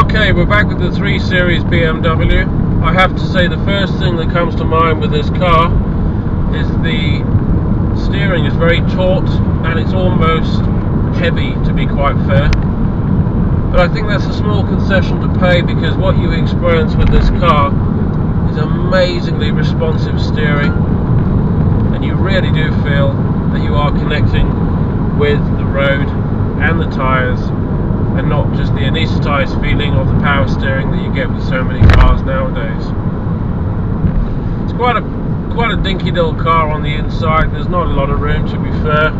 Okay, we're back with the 3 Series BMW. I have to say the first thing that comes to mind with this car is the steering is very taut and it's almost heavy, to be quite fair. But I think that's a small concession to pay, because what you experience with this car is amazingly responsive steering, and you really do feel that you are connecting with the road and the tyres, and not just the anaesthetised feeling of the power steering that you get with so many cars nowadays. It's quite a dinky little car on the inside. There's not a lot of room, to be fair,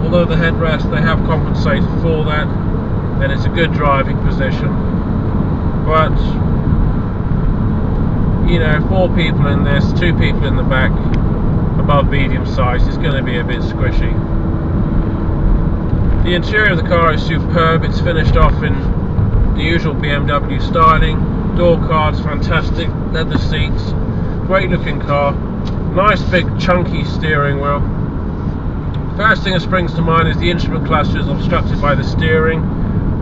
although the headrest, they have compensated for that, and it's a good driving position. But you know, 4 people in this, 2 people in the back, above medium size, is going to be a bit squishy. The interior of the car is superb. It's finished off in the usual BMW styling. Door cards, fantastic. Leather seats. Great looking car. Nice big chunky steering wheel. First thing that springs to mind is the instrument cluster is obstructed by the steering.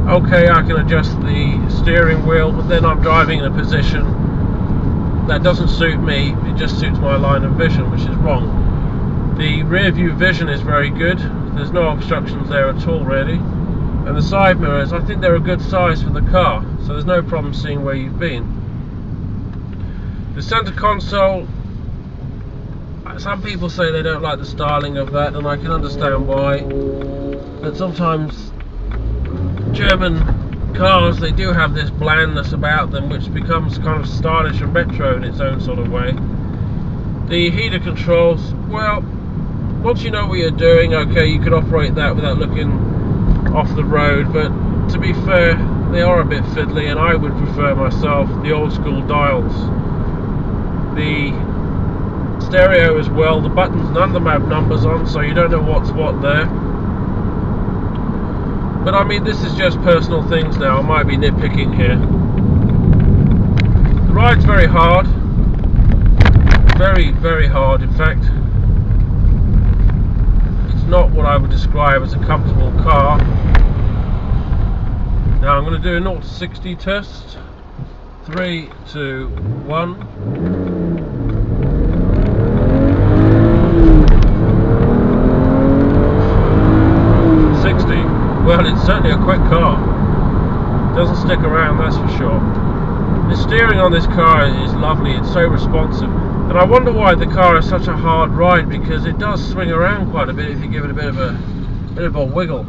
Okay, I can adjust the steering wheel, but then I'm driving in a position that doesn't suit me. It just suits my line of vision, which is wrong. The rear view vision is very good. There's no obstructions there at all, really. And the side mirrors, I think they're a good size for the car, so there's no problem seeing where you've been. The center console, some people say they don't like the styling of that, and I can understand why. But sometimes German cars, they do have this blandness about them, which becomes kind of stylish and retro in its own sort of way. The heater controls, well, once you know what you're doing, okay, you could operate that without looking off the road, but to be fair, they are a bit fiddly, and I would prefer myself the old school dials. The stereo as well, the buttons, none of them have numbers on, so you don't know what's what there. But I mean, this is just personal things now, I might be nitpicking here. The ride's very hard, very, very hard in fact. Not what I would describe as a comfortable car. Now I'm going to do a 0 to 60 test. 3, 2, 1. Well, it's certainly a quick car. Doesn't stick around, that's for sure. The steering on this car is lovely. It's so responsive. And I wonder why the car is such a hard ride, because it does swing around quite a bit if you give it a bit of a wiggle.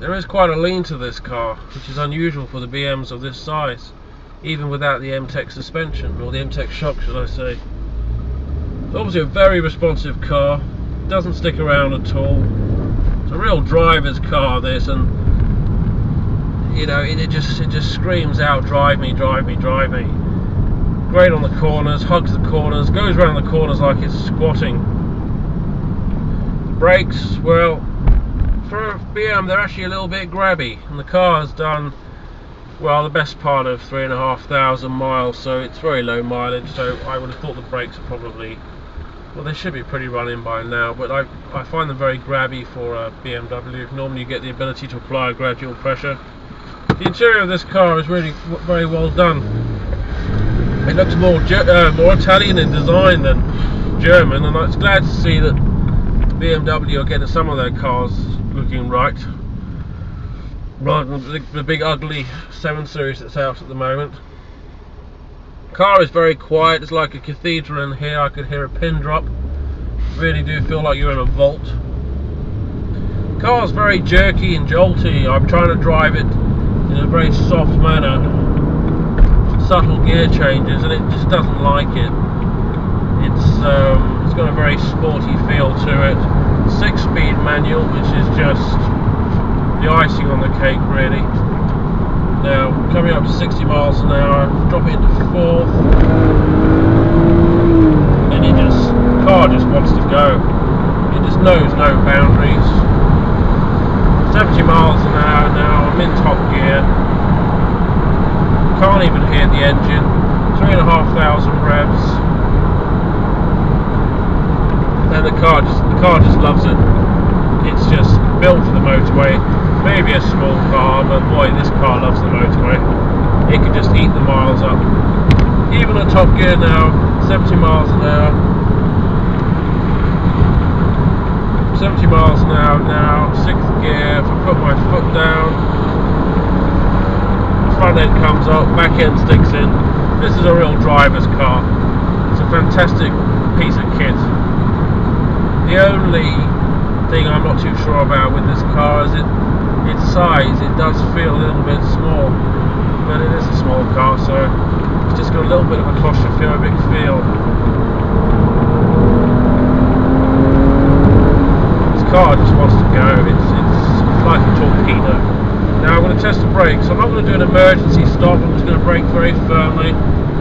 There is quite a lean to this car, which is unusual for the BMs of this size, even without the M-Tech suspension, or the M-Tech shock, should I say. It's obviously a very responsive car. It doesn't stick around at all. It's a real driver's car, this, and you know, it just screams out, drive me, drive me, drive me. Great on the corners, hugs the corners, goes around the corners like it's squatting. The brakes, well, for a BM they're actually a little bit grabby, and the car has done, well, the best part of 3,500 miles, so it's very low mileage, so I would have thought the brakes are probably, well, they should be pretty running by now, but I find them very grabby for a BMW. Normally you get the ability to apply a gradual pressure. The interior of this car is really very well done. It looks more Italian in design than German, and I was glad to see that BMW are getting some of their cars looking right, rather than the big ugly 7 Series that's out at the moment. The car is very quiet. It's like a cathedral in here. I could hear a pin drop. Really do feel like you're in a vault. The car's very jerky and jolty. I'm trying to drive it in a very soft manner. Subtle gear changes, and it just doesn't like it. It's got a very sporty feel to it. 6-speed manual, which is just the icing on the cake, really. Now coming up to 60 miles an hour, drop it into 4th, and the car just wants to go. It just knows no boundaries. 70 miles an hour now. I'm in top gear. Can't even hear the engine. 3,500 revs, and the car just loves it. It's just built for the motorway. Maybe a small car, but boy, this car loves the motorway. it can just eat the miles up. Even at top gear now, 70 miles an hour. 70 miles an hour now, 6th gear. If I put my foot down, front end comes up, back end sticks in. This is a real driver's car. It's a fantastic piece of kit. The only thing I'm not too sure about with this car is its size. It does feel a little bit small, but it is a small car, so it's just got a little bit of a claustrophobic feel. Car just wants to go. It's like a torpedo. Now I'm going to test the brakes. I'm not going to do an emergency stop. I'm just going to brake very firmly.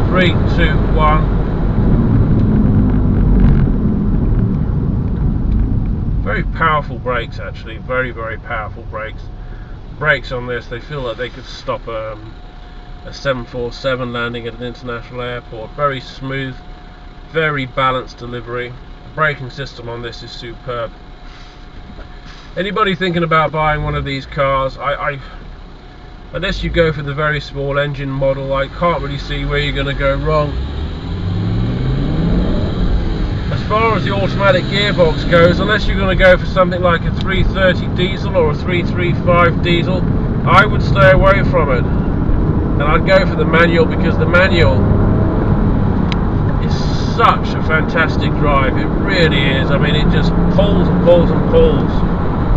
3, 2, 1. Very powerful brakes, actually. Very, very powerful brakes. Brakes on this, they feel like they could stop a 747 landing at an international airport. Very smooth, very balanced delivery. The braking system on this is superb. Anybody thinking about buying one of these cars, unless you go for the very small engine model, I can't really see where you're going to go wrong. As far as the automatic gearbox goes, unless you're going to go for something like a 330 diesel or a 335 diesel, I would stay away from it. And I'd go for the manual, because the manual is such a fantastic drive. It really is. I mean, it just pulls and pulls and pulls.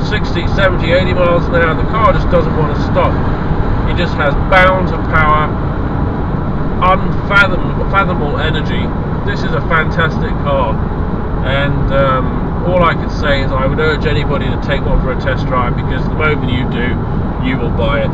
60, 70, 80 miles an hour, the car just doesn't want to stop. It just has bounds of power, unfathomable energy. This is a fantastic car, and all I can say is I would urge anybody to take one for a test drive, because the moment you do, you will buy it.